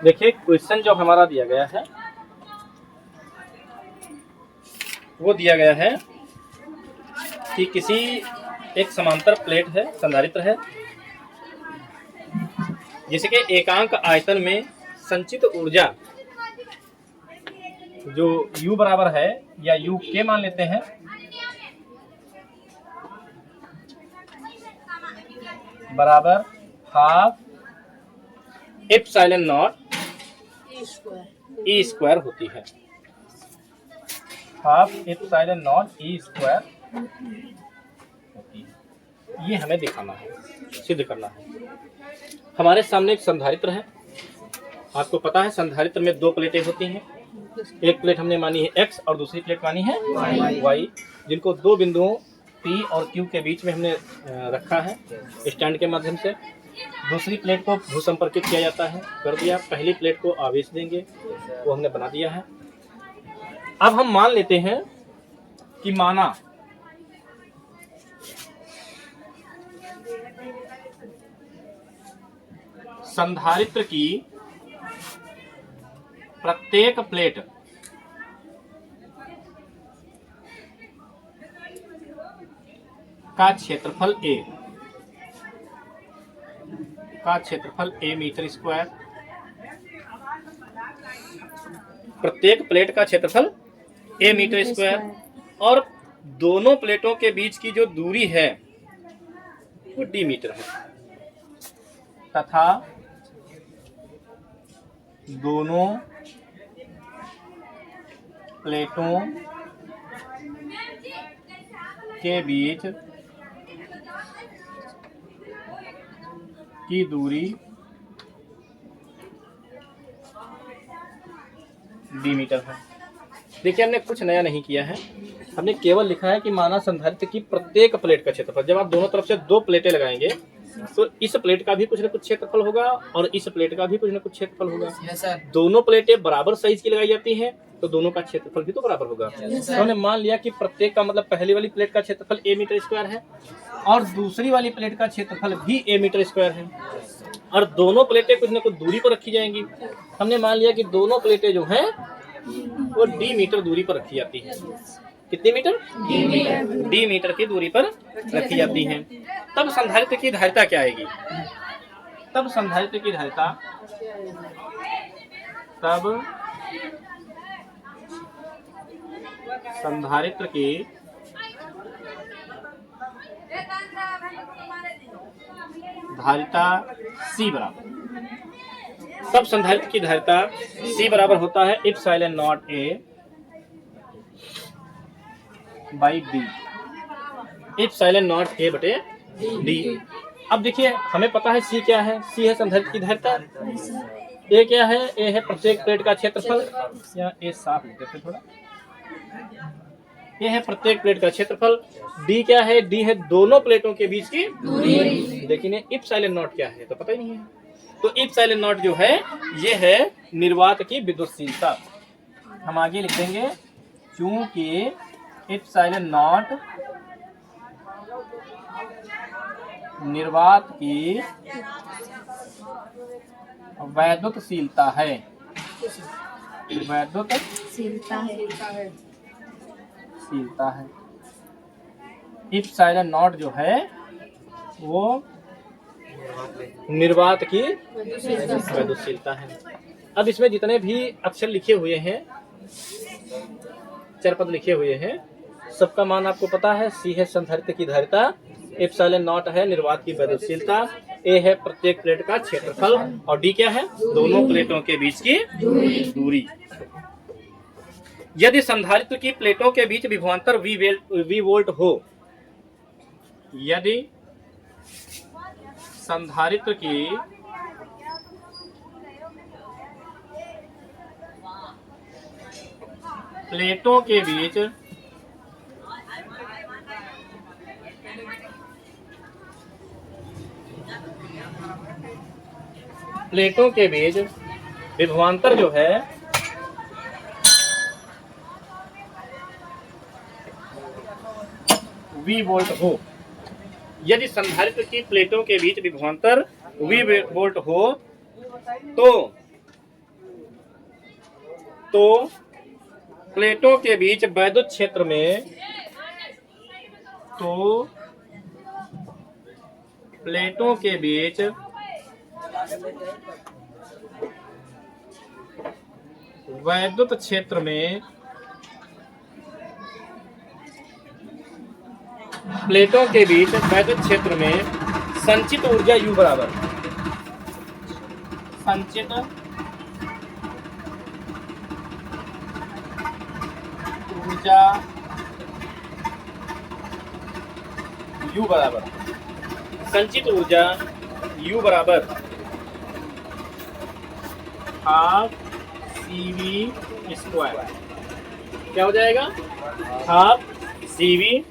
देखिए क्वेश्चन जो हमारा दिया गया है वो दिया गया है कि किसी एक समांतर प्लेट है, संधारित्र है, जिसके एकांक आयतन में संचित ऊर्जा जो U बराबर है या U के मान लेते हैं, बराबर half epsilon not E square होती है। Half epsilon not E square होती है। ये हमें दिखाना है, सिद्ध करना है। हमारे सामने एक संधारित्र है। आपको पता है संधारित्र में दो प्लेटें होती हैं। एक प्लेट हमने मानी है x और दूसरी प्लेट मानी है y, जिनको दो बिंदुओं P और Q के बीच में हमने रखा है स्टैंड के माध्यम से। दूसरी प्लेट को भूसंपर्कित किया जाता है, कर दिया। पहली प्लेट को आवेश देंगे, वो हमने बना दिया है। अब हम मान लेते हैं कि माना संधारित्र की प्रत्येक प्लेट का क्षेत्रफल A मीटर स्क्वायर। प्रत्येक प्लेट का क्षेत्रफल A मीटर स्क्वायर और दोनों प्लेटों के बीच की जो दूरी है वो D मीटर है, तथा दोनों प्लेटों के बीच की दूरी D मीटर है। देखिए हमने कुछ नया नहीं किया है, हमने केवल लिखा है कि माना संधारित्र की प्रत्येक प्लेट का क्षेत्रफल। जब आप दोनों तरफ से दो प्लेटें लगाएंगे तो इस प्लेट का भी कुछ न कुछ क्षेत्रफल होगा और इस प्लेट का भी कुछ न कुछ क्षेत्रफल होगा। दोनों प्लेटें बराबर साइज की लगाई जाती हैं तो दोनों का क्षेत्रफल भी तो बराबर होगा। तो हमने मान लिया कि प्रत्येक का मतलब पहली वाली प्लेट का क्षेत्रफल A मीटर स्क्वायर है और दूसरी वाली प्लेट का क्षेत्रफल भी A मीटर स्क्वायर है और दोनों प्लेटें कुछ न कुछ दूरी पर रखी जाएंगी। हमने मान लिया कि दोनों प्लेटें जो हैं वो D मीटर दूरी पर रखी जाती हैं। कितने मीटर? D मीटर की दूरी पर रखी जाती हैं। तब संधारित्र की धारिता क्या आएगी? तब संधारित्र की धारिता की धारिता C बराबर, तब संधारित्र की धारिता C बराबर होता है epsilon not A by D, epsilon not A बटे D। अब देखिए हमें पता है C क्या है, C है संधारित्र की धारिता, A क्या है, A है प्रत्येक प्लेट का क्षेत्रफल, या A साफ लिख देते थोड़ा, ये है प्रत्येक प्लेट का क्षेत्रफल। D क्या है, D है दोनों प्लेटों के बीच की दूरी। लेकिन ये एप्सिलॉन नॉट क्या है तो पता ही नहीं है। तो एप्सिलॉन नॉट जो है ये है निर्वात की विद्युतशीलता। हम आगे लिख देंगे चूंकि एप्सिलॉन नॉट निर्वात की वैद्युतशीलता है, वैद्युतशीलता है। एप्सिलॉन नॉट जो है वो निर्वात की वैद्युतशीलता है। अब इसमें जितने भी अक्षर लिखे हुए हैं, चरपद लिखे हुए हैं, सबका मान आपको पता है। C है संधारित्र की धारिता, एप्सिलॉन नॉट है निर्वात की वैद्युतशीलता, A है प्रत्येक प्लेट का क्षेत्रफल और D क्या है, दोनों प्लेटों के बीच की दूरी। यदि संधारित्र की प्लेटों के बीच विभवांतर V वोल्ट हो, यदि संधारित्र की प्लेटों के बीच विभवांतर जो है V वोल्ट हो, यदि संधारित्र की प्लेटों के बीच विभवांतर V वोल्ट हो तो तो प्लेटों के बीच वैद्युत क्षेत्र में प्लेटों के बीच वैद्युत क्षेत्र में प्लेटों के बीच वैद्युत क्षेत्र में संचित ऊर्जा U बराबर संचित ऊर्जा U बराबर संचित ऊर्जा U बराबर हाफ CV²। क्या हो जाएगा? Half CV²।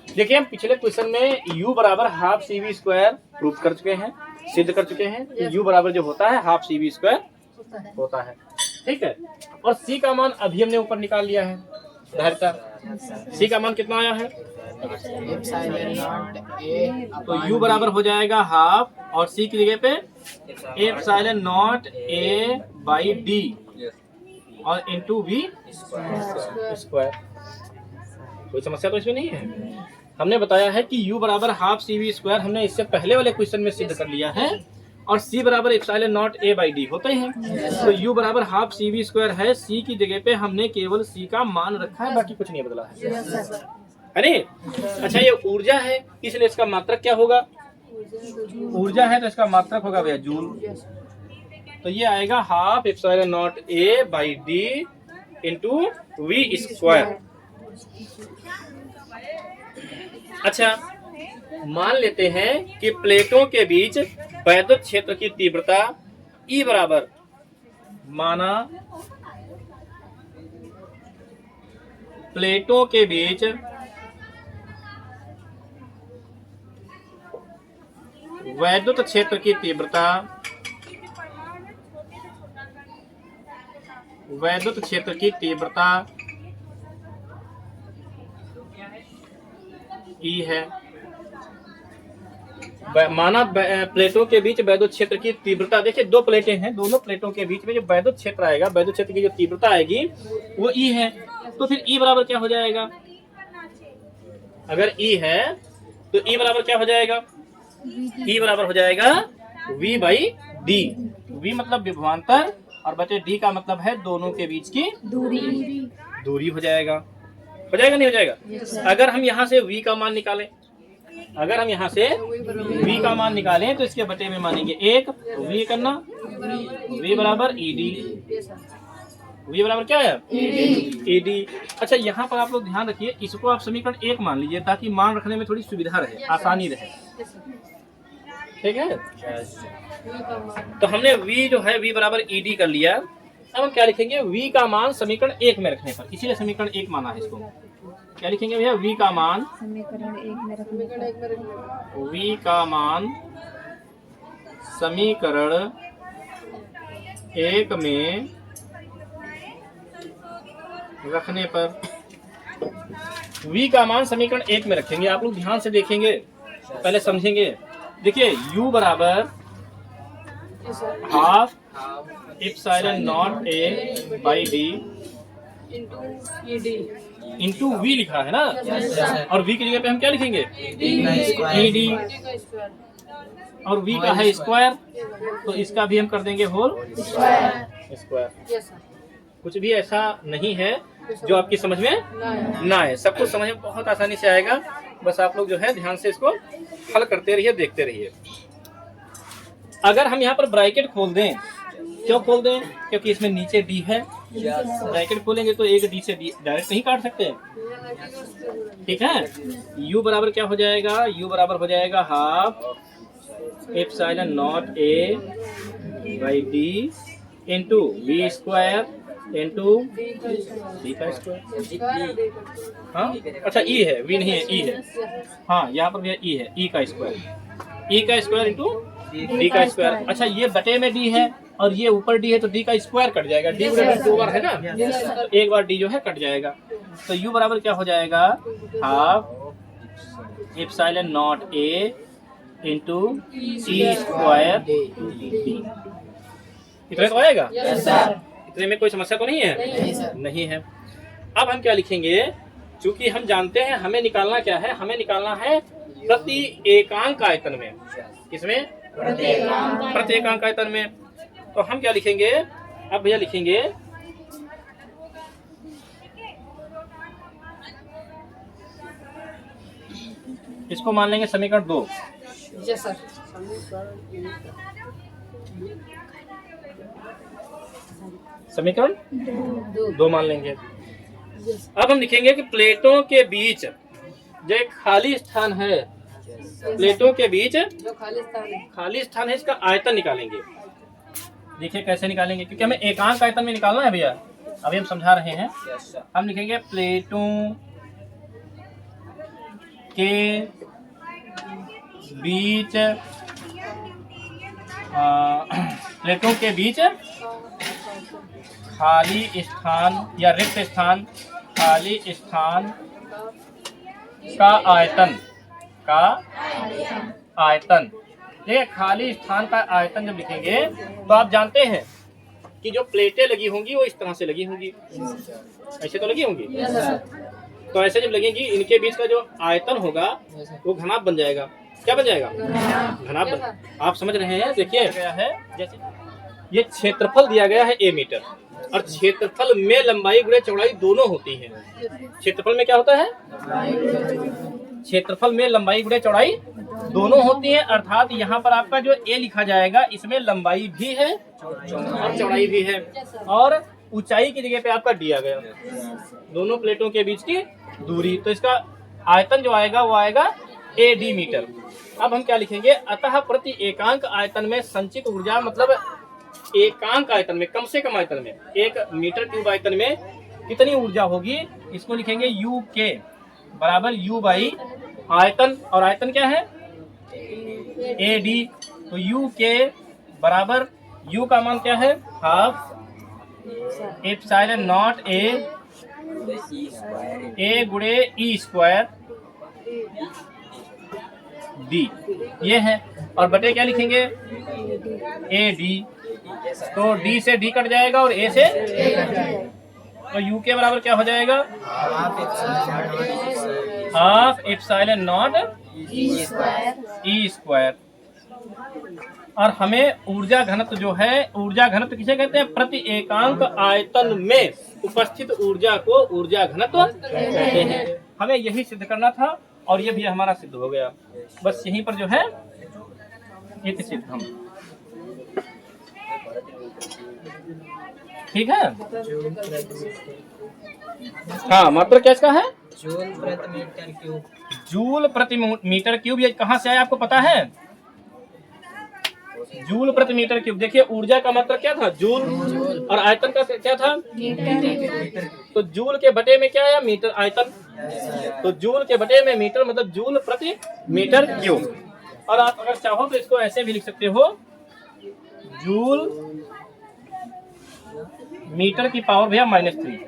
देखिए हम पिछले क्वेश्चन में U बराबर हाफ CV² प्रूफ कर चुके हैं, सिद्ध कर चुके हैं कि U बराबर जो होता है हाफ CV² होता है। ठीक है, और C का मान अभी हमने ऊपर निकाल लिया है। धारिता C का मान कितना आया है? तो U बराबर हो जाएगा हाफ और C की जगह पे epsilon not A by D और इंटू V स्क्वायर। कोई समस्या तो इसमें नहीं है। हमने बताया है कि U बराबर हाफ CV² हमने इससे पहले वाले क्वेश्चन में सिद्ध कर लिया है, और C बराबर epsilon not A by D होते हैं। तो U बराबर हाफ CV² है, C की जगह पे हमने केवल C का मान रखा है, बाकी कुछ नहीं बदला है। अरे अच्छा, ये ऊर्जा है इसलिए इसका मात्रक क्या होगा? ऊर्जा है तो इसका मात्रक होगा भैया जूल। तो ये आएगा half epsilon not A by D into V square. अच्छा, मान लेते हैं कि प्लेटों के बीच वैद्युत क्षेत्र की तीव्रता E बराबर, माना प्लेटों के बीच वैद्युत क्षेत्र की तीव्रता E है। माना प्लेटों के बीच वैद्युत क्षेत्र की तीव्रता, देखिए दो प्लेटें हैं, दोनों प्लेटों के बीच में जो वैद्युत क्षेत्र आएगा, वैद्युत क्षेत्र की जो तीव्रता आएगी वो E है। तो फिर E बराबर क्या हो जाएगा? अगर E है तो E बराबर क्या हो जाएगा? E बराबर हो जाएगा V बाई D। V मतलब विभवांतर और बटे D का मतलब है दोनों के बीच की दूरी हो जाएगा। हो जाएगा नहीं हो जाएगा? अगर हम यहाँ से V का मान निकालें, तो इसके बटे में मानेंगे 1, V करना, V बराबर ED। V बराबर क्या है? ED। अच्छा, यहाँ पर आप लोग ध्यान रखिए, इसको आप समीकरण 1 मान लीजिए ताकि मान रखने में थोड़ी सुविधा रहे, आसानी रहे। ठीक है, तो हमने V जो है V बराबर ED कर लिया। अब हम क्या लिखेंगे? V का मान समीकरण 1 में रखने पर, इसीलिए समीकरण 1 माना है इसको। क्या लिखेंगे भैया? V का मान समीकरण 1 में रखने पर, V का मान समीकरण 1 में रखने पर, V का मान समीकरण 1 में रखेंगे। आप लोग ध्यान से देखेंगे, पहले समझेंगे। देखिए U बराबर half epsilon not A by D into V लिखा है ना, और V की जगह पे हम क्या लिखेंगे? ED। और V का है स्क्वायर, तो इसका भी हम कर देंगे होल स्क्वायर। कुछ भी ऐसा नहीं है जो आपकी समझ में ना आए, सब कुछ समझ में बहुत आसानी से आएगा। बस आप लोग जो है ध्यान से इसको हल करते रहिए, देखते रहिए। अगर हम यहाँ पर ब्रैकेट खोल दें, क्यों खोल दें? क्योंकि इसमें नीचे D है। ब्रैकेट खोलेंगे तो एक D से D डायरेक्ट नहीं काट सकते। ठीक है, U बराबर क्या हो जाएगा? U बराबर हो जाएगा half epsilon not A by D into V square into D का स्क्वायर। हाँ, अच्छा E है, V नहीं है, E है। हाँ, यहाँ पर भी E है, E का स्क्वायर इंटू D का स्क्वायर। अच्छा, ये बटे में D है और ये ऊपर D है, तो D का स्क्वायर कट जाएगा। D बराबर 2 बार है ना, तो एक बार D जो है कट जाएगा। तो U बराबर क्या हो जाएगा? Half epsilon not A into E square D। इतने तो आएगा? Yes sir. इतने में कोई समस्या तो नहीं है? नहीं सर। नहीं है। अब हम क्या लिखेंगे, चूंकि हम जानते हैं हमें निकालना क्या है, हमें निकालना है प्रति एकांक आयतन में। किसमें? प्रति एकांक आयतन में। तो हम क्या लिखेंगे, अब भैया लिखेंगे इसको मान लेंगे समीकरण 2। Yes sir. समीकरण 2 मान लेंगे। यस। अब हम लिखेंगे कि प्लेटों के बीच जो एक खाली स्थान है, प्लेटों के बीच जो खाली स्थान है, इसका आयतन निकालेंगे। देखिए कैसे निकालेंगे, क्योंकि हमें एकांक आयतन में निकालना है भैया, अभी हम समझा रहे हैं। हम लिखेंगे प्लेटों के बीच प्लेटों के बीच खाली स्थान या रिक्त स्थान, खाली स्थान का आयतन, ये खाली स्थान का आयतन जब लिखेंगे तो आप जानते हैं कि जो प्लेटें लगी होंगी वो इस तरह से लगी होंगी, ऐसे तो लगी होंगी। Yes sir. तो ऐसे जब लगेंगी, इनके बीच का जो आयतन होगा वो घनाभ बन जाएगा। क्या बन जाएगा? घनाभ बन। आप समझ रहे हैं? देखिए क्या है, जैसे ये क्षेत्रफल दिया गया है a मीटर, और क्षेत्रफल में लंबाई गुणे चौड़ाई दोनों होती है। क्षेत्रफल में क्या होता है? क्षेत्रफल में लंबाई गुणे चौड़ाई दोनों होती है, अर्थात यहाँ पर आपका जो a लिखा जाएगा इसमें लंबाई भी है और चौड़ाई भी है, और ऊंचाई की जगह पे आपका d आ गया, दोनों प्लेटों के बीच की दूरी। तो इसका आयतन जो आएगा वो आएगा AD मीटर। अब हम क्या लिखेंगे, अतः प्रति एकांक आयतन में संचित ऊर्जा, मतलब एकांक आयतन में, कम से कम आयतन में, 1 मीटर क्यूब आयतन में कितनी ऊर्जा होगी, इसको लिखेंगे UK बराबर U बाई आयतन, और आयतन क्या है? AD। तो UK बराबर U का मान क्या है? हाफ एप्सिलॉन नॉट A गुणे E स्क्वायर D, ये है। और बटे क्या लिखेंगे? AD। तो D से D कट जाएगा और A से, तो U के बराबर क्या हो जाएगा? Half epsilon not E square. और हमें ऊर्जा घनत्व जो है, ऊर्जा घनत्व किसे कहते हैं? प्रति एकांक आयतन में उपस्थित ऊर्जा को ऊर्जा घनत्व कहते हैं। हमें यही सिद्ध करना था, और ये भी हमारा सिद्ध हो गया। बस यहीं पर जो है ये सिद्ध हम, ठीक है। हाँ, मात्रा क्या इसका है? जूल प्रति मीटर क्यूब। जूल प्रति मीटर क्यूब। ये कहाँ से आया आपको पता है? जूल प्रति मीटर क्यूब। देखिए ऊर्जा का मात्रा क्या था? जूल, और आयतन का क्या था? तो जूल के बटे में क्या आया? मीटर आयतन। तो जूल के बटे में मीटर, मतलब जूल प्रति मीटर क्यूब। और आप अगर चाहो तो इसको ऐसे भी लिख सकते हो, जूल मीटर की पावर भैया -3।